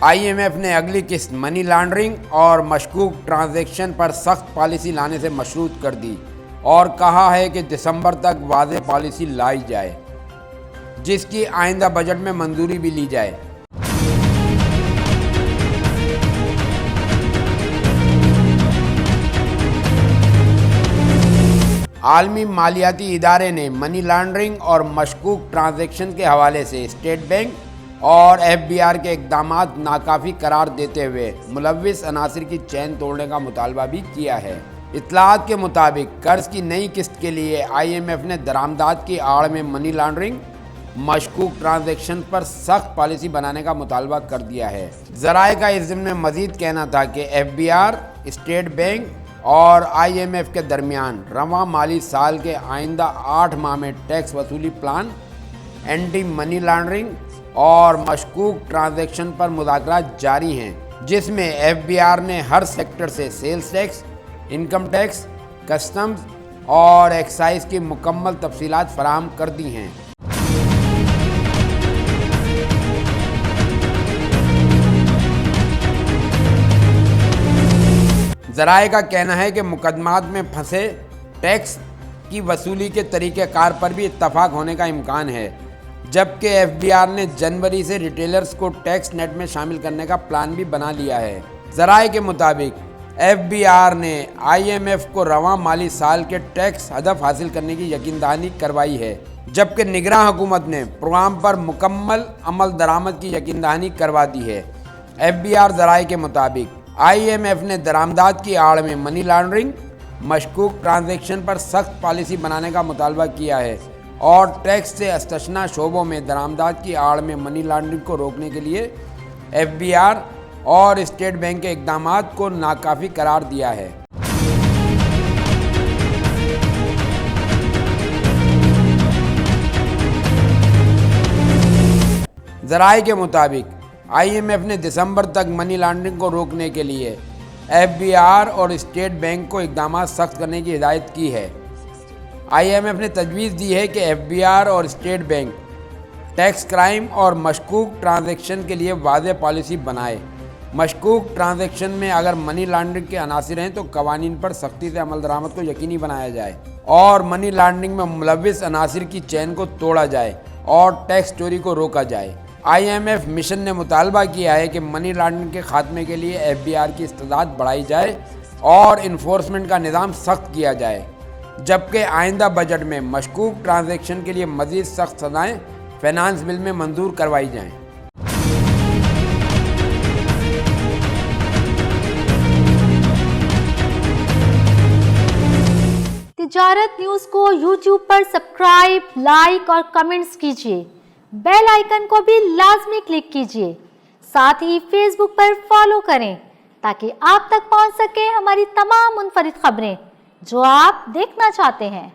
IMF نے اگلی قسط منی لانڈرنگ اور مشکوک ٹرانزیکشن پر سخت پالیسی لانے سے مشروط کر دی اور کہا ہے کہ دسمبر تک واضح پالیسی لائی جائے جس کی آئندہ بجٹ میں منظوری بھی لی جائے۔ عالمی مالیاتی ادارے نے منی لانڈرنگ اور مشکوک ٹرانزیکشن کے حوالے سے اسٹیٹ بینک اور FBR کے اقدامات ناکافی قرار دیتے ہوئے ملوث عناصر کی چین توڑنے کا مطالبہ بھی کیا ہے۔ اطلاعات کے مطابق قرض کی نئی قسط کے لیے IMF نے درآمدات کی آڑ میں منی لانڈرنگ، مشکوک ٹرانزیکشن پر سخت پالیسی بنانے کا مطالبہ کر دیا ہے۔ ذرائع کا اس ضمن میں مزید کہنا تھا کہ FBR، اسٹیٹ بینک اور IMF کے درمیان رواں مالی سال کے آئندہ 8 ماہ میں ٹیکس وصولی پلان، اینٹی منی لانڈرنگ اور مشکوک ٹرانزیکشن پر مذاکرات جاری ہیں، جس میں FBR نے ہر سیکٹر سے sales tax, income tax, customs اور ایکسائز کی مکمل تفصیلات فراہم کر دی ہیں۔ ذرائع کا کہنا ہے کہ مقدمات میں پھنسے ٹیکس کی وصولی کے طریقہ کار پر بھی اتفاق ہونے کا امکان ہے، جبکہ FBR نے جنوری سے ریٹیلرز کو ٹیکس نیٹ میں شامل کرنے کا پلان بھی بنا لیا ہے۔ ذرائع کے مطابق FBR نے IMF کو رواں مالی سال کے ٹیکس ہدف حاصل کرنے کی یقین دہانی کروائی ہے، جبکہ نگراں حکومت نے پروگرام پر مکمل عمل درآمد کی یقین دہانی کروا دی ہے۔ FBR ذرائع کے مطابق IMF نے درآمدات کی آڑ میں منی لانڈرنگ، مشکوک ٹرانزیکشن پر سخت پالیسی بنانے کا مطالبہ کیا ہے اور ٹیکس سے استثناء شعبوں میں درآمدات کی آڑ میں منی لانڈرنگ کو روکنے کے لیے FBR اور اسٹیٹ بینک کے اقدامات کو ناکافی قرار دیا ہے۔ ذرائع کے مطابق IMF نے دسمبر تک منی لانڈرنگ کو روکنے کے لیے FBR اور اسٹیٹ بینک کو اقدامات سخت کرنے کی ہدایت کی ہے۔ IMF نے تجویز دی ہے کہ FBR اور اسٹیٹ بینک ٹیکس کرائم اور مشکوک ٹرانزیکشن کے لیے واضح پالیسی بنائے۔ مشکوک ٹرانزیکشن میں اگر منی لانڈرنگ کے عناصر ہیں تو قوانین پر سختی سے عمل درآمد کو یقینی بنایا جائے اور منی لانڈرنگ میں ملوث عناصر کی چین کو توڑا جائے اور ٹیکس چوری کو روکا جائے۔ IMF مشن نے مطالبہ کیا ہے کہ منی لانڈرنگ کے خاتمے کے لیے FBR کی استعداد بڑھائی جائے اور انفورسمنٹ کا نظام سخت کیا جائے، جبکہ آئندہ بجٹ میں مشکوک ٹرانزیکشن کے لیے مزید سخت سزائیں فائنانس بل میں منظور کروائی جائیں۔ تجارت نیوز کو YouTube پر سبسکرائب، لائک اور کمنٹس کیجیے۔ بیل آئیکن کو بھی لازمی کلک کیجیے۔ ساتھ ہی فیس بک پر فالو کریں تاکہ آپ تک پہنچ سکے ہماری تمام منفرد خبریں جو آپ دیکھنا چاہتے ہیں۔